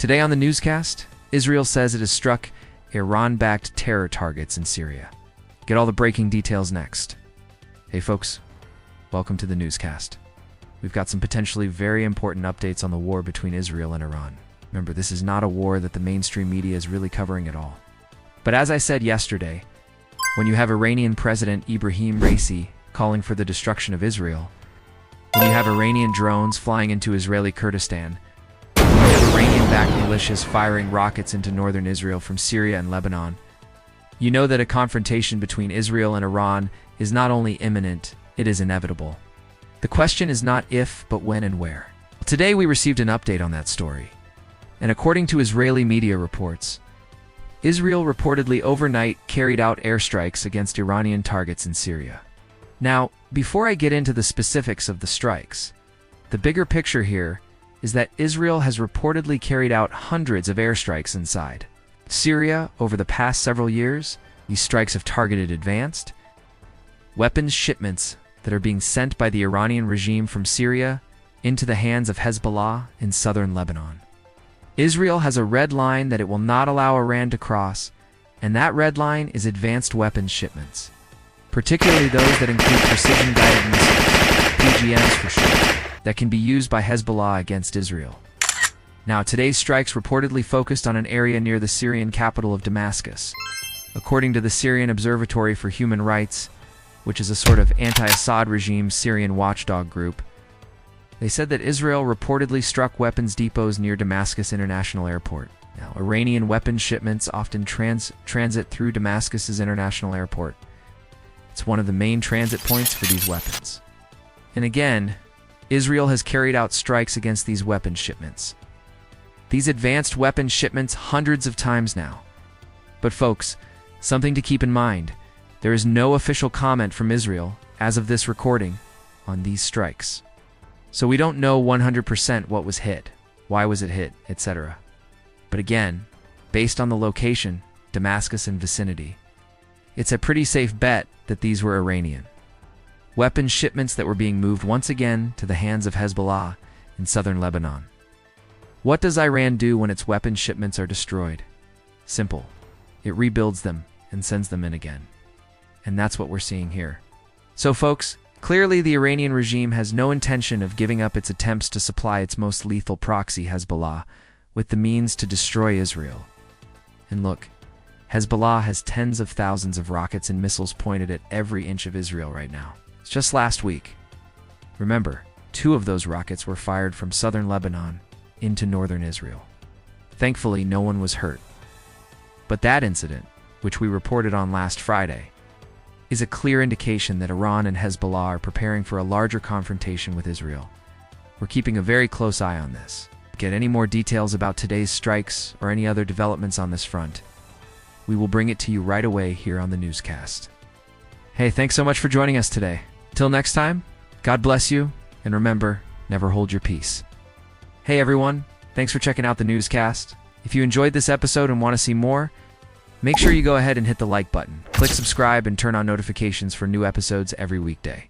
Today on the newscast, Israel says it has struck Iran-backed terror targets in Syria. Get all the breaking details next. Hey folks, welcome to the newscast. We've got some potentially very important updates on the war between Israel and Iran. Remember, this is not a war that the mainstream media is really covering at all. But as I said yesterday, when you have Iranian President Ibrahim Raisi calling for the destruction of Israel, when you have Iranian drones flying into Israeli Kurdistan, when you have Iranian-backed militias firing rockets into northern Israel from Syria and Lebanon, you know that a confrontation between Israel and Iran is not only imminent, it is inevitable. The question is not if, but when and where. Today we received an update on that story. And according to Israeli media reports, Israel reportedly overnight carried out airstrikes against Iranian targets in Syria. Now, before I get into the specifics of the strikes, the bigger picture here is that Israel has reportedly carried out hundreds of airstrikes inside Syria over the past several years. These strikes have targeted advanced weapons shipments that are being sent by the Iranian regime from Syria into the hands of Hezbollah in southern Lebanon. Israel has a red line that it will not allow Iran to cross, and that red line is advanced weapons shipments, particularly those that include precision-guided missiles, PGMs for short, that can be used by Hezbollah against Israel. Now, today's strikes reportedly focused on an area near the Syrian capital of Damascus. According to the Syrian Observatory for Human Rights, which is a sort of anti-Assad regime Syrian watchdog group, they said that Israel reportedly struck weapons depots near Damascus International Airport. Now, Iranian weapons shipments often transit through Damascus's international airport. It's one of the main transit points for these weapons. And again, Israel has carried out strikes against these weapons shipments. These advanced weapons shipments hundreds of times now. But folks, something to keep in mind, there is no official comment from Israel, as of this recording, on these strikes. So we don't know 100% what was hit, why was it hit, etc. But again, based on the location, Damascus and vicinity, it's a pretty safe bet that these were Iranian weapons shipments that were being moved once again to the hands of Hezbollah in southern Lebanon. What does Iran do when its weapons shipments are destroyed? Simple. It rebuilds them and sends them in again. And that's what we're seeing here. So folks, clearly the Iranian regime has no intention of giving up its attempts to supply its most lethal proxy, Hezbollah, with the means to destroy Israel. And look, Hezbollah has tens of thousands of rockets and missiles pointed at every inch of Israel right now. It's just last week. Remember, 2 of those rockets were fired from southern Lebanon into northern Israel. Thankfully, no one was hurt. But that incident, which we reported on last Friday, is a clear indication that Iran and Hezbollah are preparing for a larger confrontation with Israel. We're keeping a very close eye on this. Get any more details about today's strikes or any other developments on this front, we will bring it to you right away here on the newscast. Hey, thanks so much for joining us today. Till next time, God bless you, and remember, never hold your peace. Hey everyone, thanks for checking out the newscast. If you enjoyed this episode and want to see more, make sure you go ahead and hit the like button, click subscribe, and turn on notifications for new episodes every weekday.